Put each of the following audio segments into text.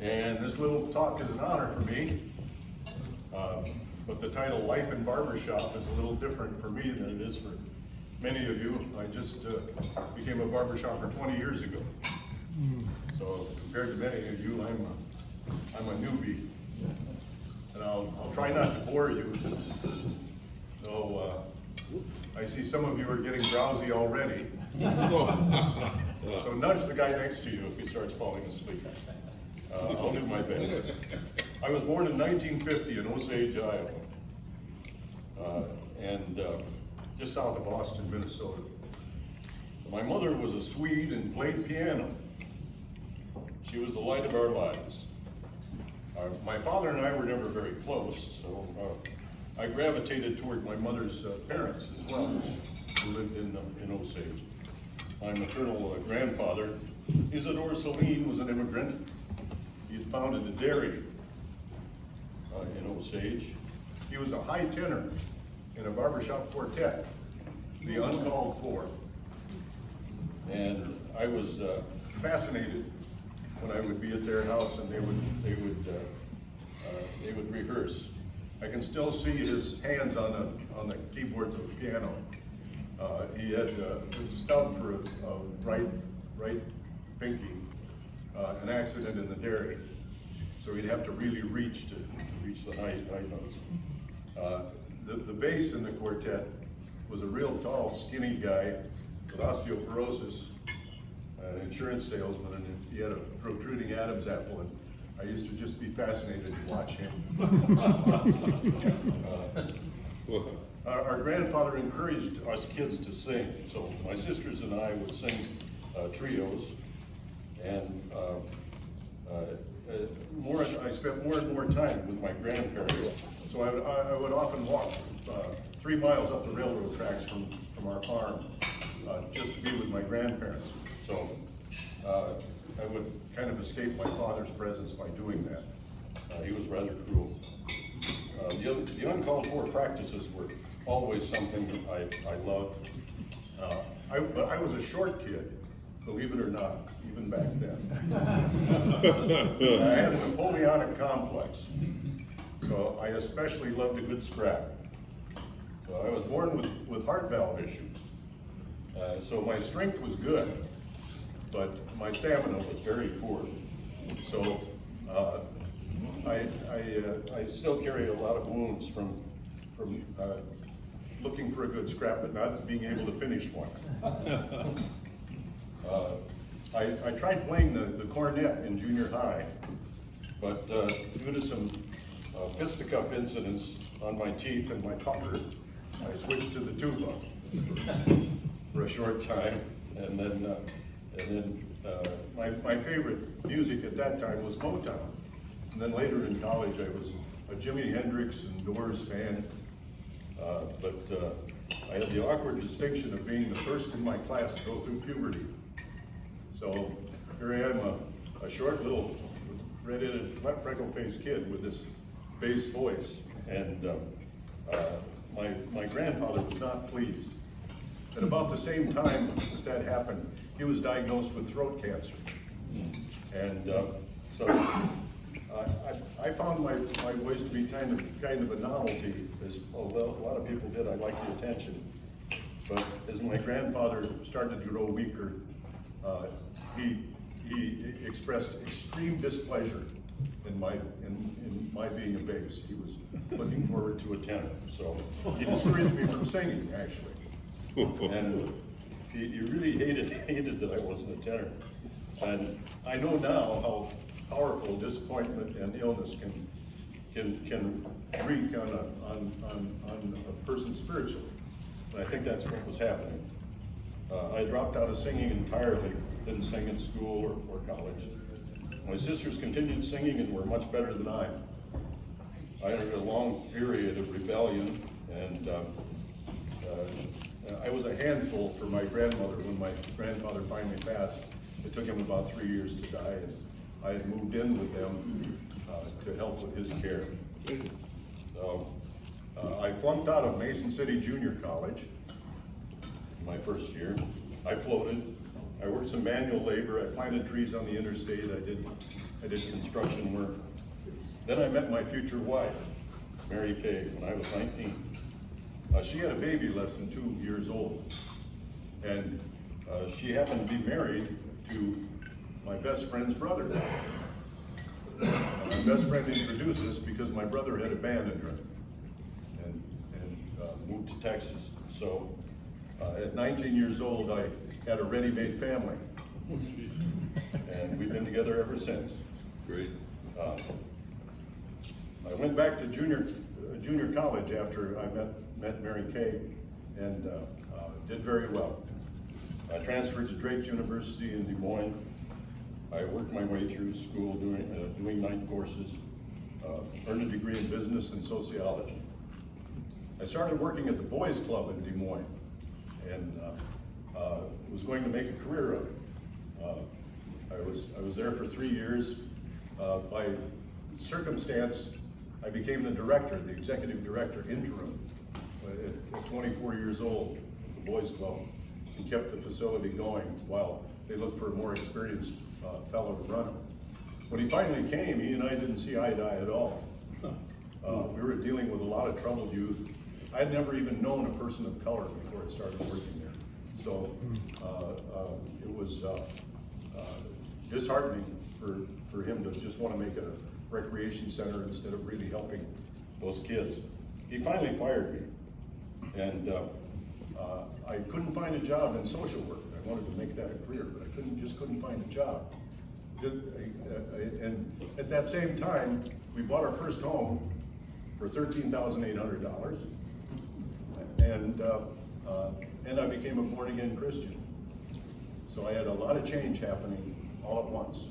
And this little talk is an honor for me. But the title Life in Barbershop is a little different for me than it is for many of you. I just became a barbershopper 20 years ago. So compared to many of you, I'm a newbie. And I'll try not to bore you. So I see some of you are getting drowsy already. So nudge the guy next to you if he starts falling asleep. I'll do my best. I was born in 1950 in Osage, Iowa, and just south of Boston, Minnesota. My mother was a Swede and played piano. She was the light of our lives. My father and I were never very close, so I gravitated toward my mother's parents as well, who lived in Osage. My maternal grandfather, Isidore Saline, was an immigrant. He had founded a dairy in Osage. He was a high tenor in a barbershop quartet, the Uncalled For. And I was fascinated when I would be at their house and they would rehearse. I can still see his hands on the keyboards of the piano. He had a stub for a right pinky, an accident in the dairy, so he'd have to really reach to reach the high notes. The bass in the quartet was a real tall, skinny guy with osteoporosis, an insurance salesman, and he had a protruding Adam's apple, and I used to just be fascinated to watch him. Our grandfather encouraged us kids to sing, so my sisters and I would sing trios, and I spent more and more time with my grandparents. So I would often walk 3 miles up the railroad tracks from our farm just to be with my grandparents. So I would kind of escape my father's presence by doing that. He was rather cruel. The uncalled for practices were always something that I loved. But I was a short kid, believe it or not, even back then. I had a Napoleonic complex, so I especially loved a good scrap. So I was born with heart valve issues, so my strength was good, but my stamina was very poor. So I still carry a lot of wounds from looking for a good scrap, but not being able to finish one. I tried playing the cornet in junior high, but due to some fisticuff incidents on my teeth and my pucker, I switched to the tuba for a short time, and then my favorite music at that time was Motown. And then later in college, I was a Jimi Hendrix and Doors fan, but I had the awkward distinction of being the first in my class to go through puberty. So here I am, a short little red-headed, freckle-faced kid with this bass voice, and my grandfather was not pleased. At about the same time that happened, he was diagnosed with throat cancer. And so I found my voice to be kind of a novelty, as although a lot of people did. I liked the attention. But as my grandfather started to grow weaker, he expressed extreme displeasure in my being a bass. He was looking forward to a tenor. So he discouraged me from singing, actually. And he really hated that I wasn't a tenor. And I know now how powerful disappointment and illness can wreak on a person spiritually. And I think that's what was happening. I dropped out of singing entirely, didn't sing in school or college. My sisters continued singing and were much better than I. I had a long period of rebellion, and I was a handful for my grandmother when my grandfather finally passed. It took him about 3 years to die, and I had moved in with them to help with his care. So I flunked out of Mason City Junior College my first year. I floated. I worked some manual labor. I planted trees on the interstate. I did construction work. Then I met my future wife, Mary Kay, when I was 19. She had a baby less than 2 years old. And she happened to be married to my best friend's brother. My best friend introduced us because my brother had abandoned her and moved to Texas. So at 19 years old, I had a ready-made family. And we've been together ever since. Great. I went back to junior college after I met Mary Kay and did very well. I transferred to Drake University in Des Moines. I worked my way through school doing night courses, earned a degree in business and sociology. I started working at the Boys Club in Des Moines and was going to make a career of it. I was there for 3 years. By circumstance, I became the director, the executive director interim at 24 years old at the Boys Club, and kept the facility going while they looked for a more experienced fellow to run it. When he finally came, he and I didn't see eye to eye at all. We were dealing with a lot of troubled youth. I'd never even known a person of color before I started working there. So it was disheartening for him to just want to make a recreation center instead of really helping those kids. He finally fired me, and I couldn't find a job in social work. I wanted to make that a career, but I just couldn't find a job. And at that same time, we bought our first home for $13,800, and I became a born-again Christian. So I had a lot of change happening all at once,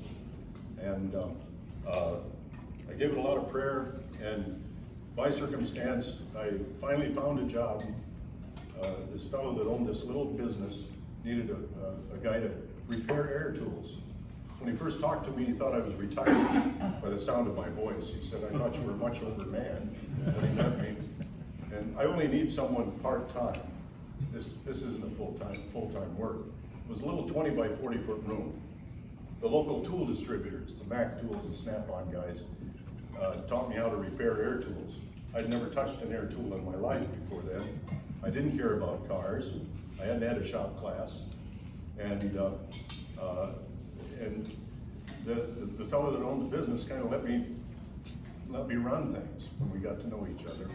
and I gave it a lot of prayer, and by circumstance, I finally found a job. This fellow that owned this little business needed a guy to repair air tools. When he first talked to me, he thought I was retired by the sound of my voice. He said, "I thought you were a much older man," when he met me. And I only need someone part-time. This isn't a full-time work. It was a little 20 by 40 foot room. The local tool distributors, the Mac tools, the Snap-on guys, taught me how to repair air tools. I'd never touched an air tool in my life before then. I didn't care about cars. I hadn't had a shop class. And the fellow that owned the business kind of let me run things when we got to know each other.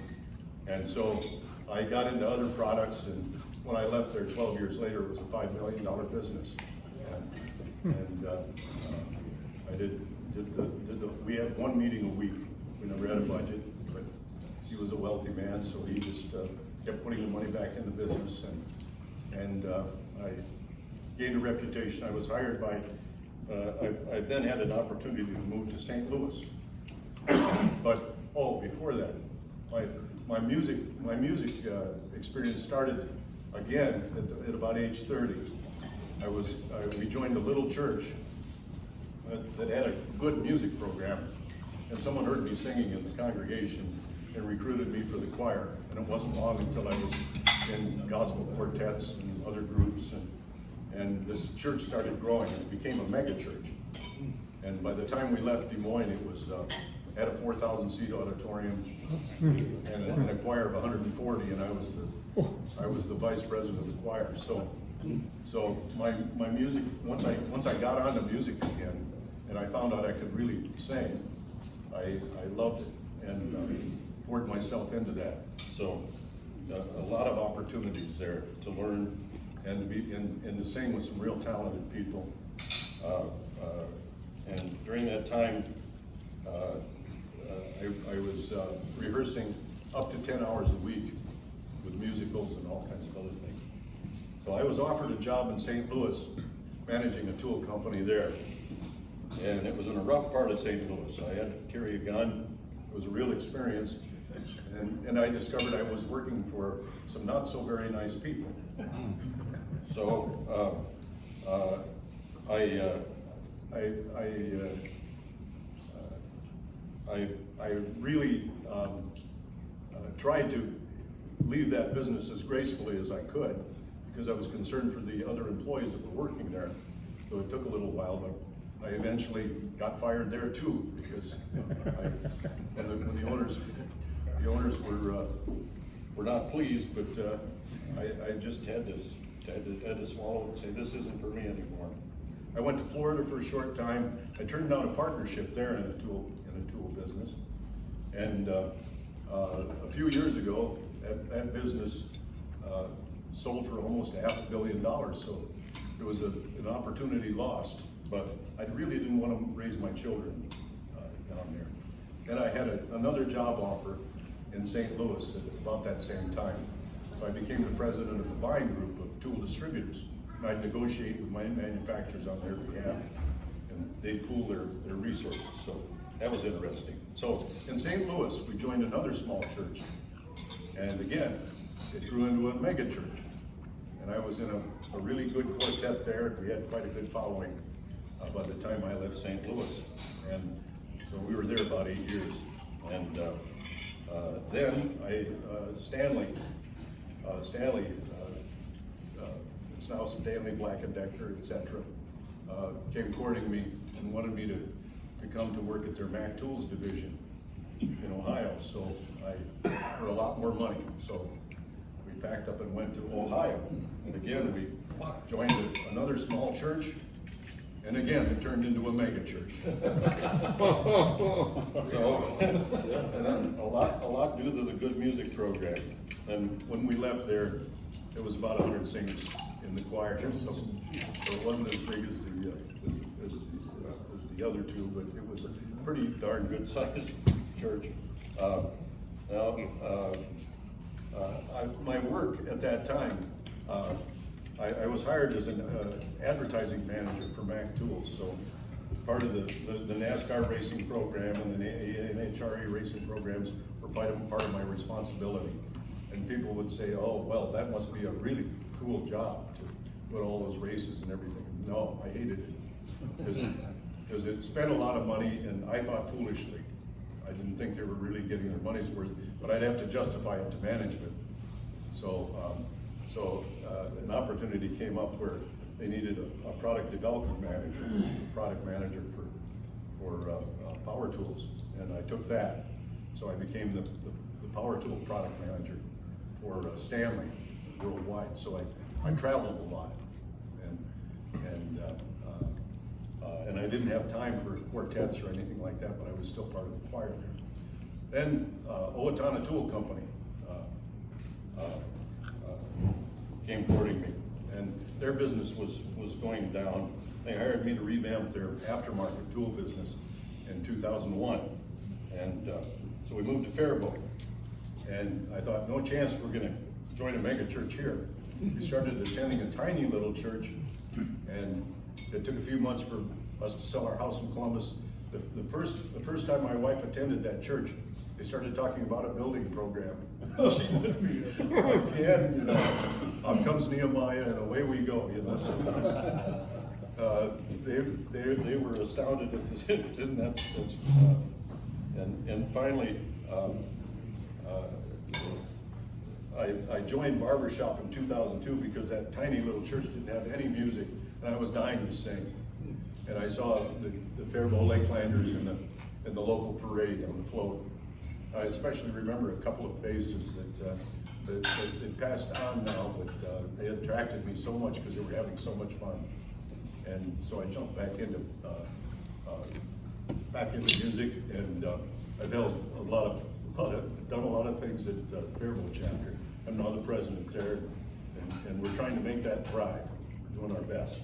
And so I got into other products, and when I left there 12 years later, it was a $5 million business. And we had one meeting a week. We never had a budget, but he was a wealthy man, so he just kept putting the money back in the business, and I gained a reputation. I was hired by, I then had an opportunity to move to St. Louis. But, before that, my music experience started again at about age 30. We joined a little church that had a good music program, and someone heard me singing in the congregation and recruited me for the choir. And it wasn't long until I was in gospel quartets and other groups, and this church started growing. It became a mega church. And by the time we left Des Moines, it was had a 4,000 seat auditorium and a choir of 140, and I was the vice president of the choir. So my music, once I got on the music again, and I found out I could really sing, I loved it and poured myself into that. So a lot of opportunities there to learn and to be and to sing with some real talented people. And during that time, I was rehearsing up to 10 hours a week with musicals and all kinds of other things. So I was offered a job in St. Louis, managing a tool company there. And it was in a rough part of St. Louis. I had to carry a gun. It was a real experience. And I discovered I was working for some not so very nice people. So I really tried to leave that business as gracefully as I could, because I was concerned for the other employees that were working there. So it took a little while, but I eventually got fired there too, because when the owners were not pleased, but I just had to swallow it and say, this isn't for me anymore. I went to Florida for a short time. I turned down a partnership there in a tool business. And a few years ago, that business sold for almost $500 million. So it was an opportunity lost, but I really didn't want to raise my children down there. Then I had another job offer in St. Louis at about that same time. So I became the president of the buying group of tool distributors. And I'd negotiate with my manufacturers on their behalf, and they'd pool their resources. So that was interesting. So in St. Louis, we joined another small church. And again, it grew into a mega church. And I was in a really good quartet there. We had quite a good following by the time I left St. Louis. And so we were there about 8 years. And then Stanley, it's now Stanley Black & Decker, etc., came courting me and wanted me to come to work at their Mac Tools division in Ohio. So for a lot more money. So we packed up and went to Ohio. And again, we joined another small church. And again, it turned into a mega church. So, and then a lot due to the good music program. And when we left there, there was about 100 singers in the choir. So it wasn't as big as the other two, but it was a pretty darn good sized church. My work at that time, I was hired as an advertising manager for Mac Tools. So part of the NASCAR racing program and the NHRA racing programs were part of my responsibility. And people would say, oh, well, that must be a really cool job to put all those races and everything. No, I hated it. Because it spent a lot of money, and I thought foolishly. I didn't think they were really getting their money's worth, but I'd have to justify it to management. So an opportunity came up where they needed a product development manager, product manager for power tools, and I took that. So I became the power tool product manager for Stanley worldwide. So I traveled a lot, and I didn't have time for quartets or anything like that, but I was still part of the choir there. Then Owatonna Tool Company came courting me, and their business was going down. They hired me to revamp their aftermarket tool business in 2001, and so we moved to Faribault. And I thought, no chance we're going to join a mega church here. We started attending a tiny little church, and it took a few months for us to sell our house in Columbus. The first time my wife attended that church, they started talking about a building program. She looked at me again, you know, out comes Nehemiah, and away we go, you know. So, they were astounded at this, and finally, I joined Barbershop in 2002 because that tiny little church didn't have any music, and I was dying to sing. And I saw the Faribault Lakelanders in the local parade on the float. I especially remember a couple of faces that passed on now, but they attracted me so much because they were having so much fun. And so I jumped back into music, and I've done a lot of things at Faribault chapter. I'm now the president there, and we're trying to make that thrive. We're doing our best.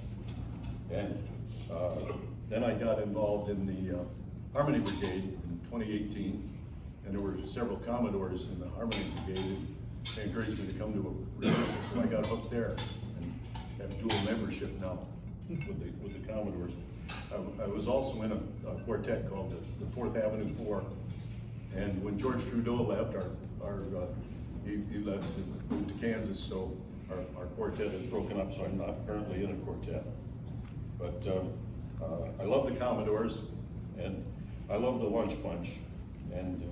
And then I got involved in the Harmony Brigade in 2018, and there were several Commodores in the Harmony Brigade, and they encouraged me to come to a rehearsal, so I got hooked there and have dual membership now with the Commodores. I was also in a quartet called the 4th Avenue 4, and when George Trudeau left, he left and moved to Kansas, so our quartet is broken up, so I'm not currently in a quartet. But I love the Commodores, and I love the Lunch Bunch, and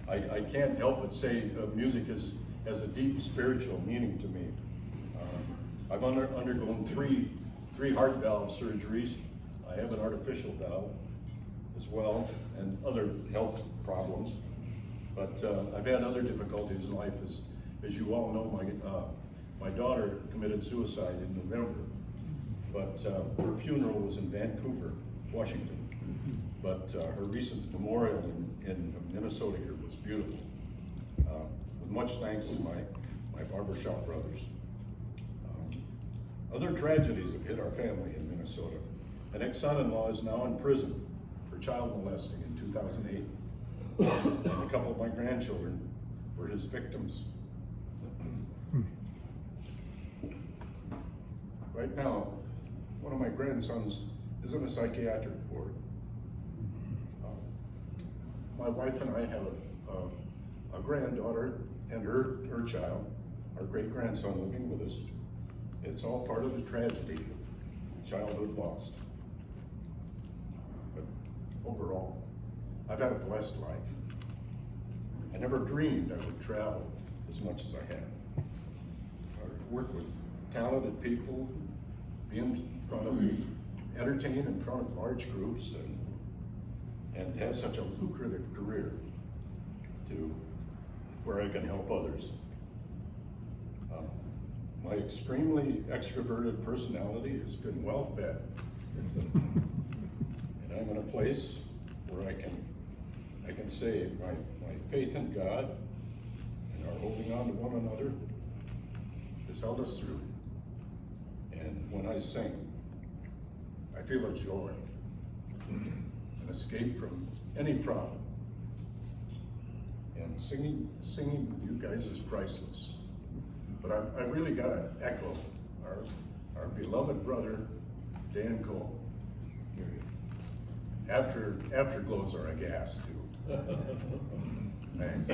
I can't help but say music has a deep spiritual meaning to me. I've undergone three heart valve surgeries. I have an artificial valve as well, and other health problems. But I've had other difficulties in life. As you all know, my daughter committed suicide in November, but her funeral was in Vancouver, Washington. But her recent memorial in Minnesota here was beautiful. With much thanks to my Barbershop brothers. Other tragedies have hit our family in Minnesota. An ex-son-in-law is now in prison for child molesting in 2008. And a couple of my grandchildren were his victims. Right now, one of my grandsons is in a psychiatric ward. My wife and I have a granddaughter and her child, our great-grandson living with us. It's all part of the tragedy of childhood lost. But overall, I've had a blessed life. I never dreamed I would travel as much as I have. I work with talented people, be in front of, entertain in front of large groups, and have such a lucrative career to where I can help others. My extremely extroverted personality has been well fed. And I'm in a place where I can say my faith in God and our holding on to one another has held us through. And when I sing, I feel a joy, an escape from any problem. And singing with you guys is priceless. But I really got to echo our beloved brother, Dan Cole. Afterglows are a gas too. Thanks.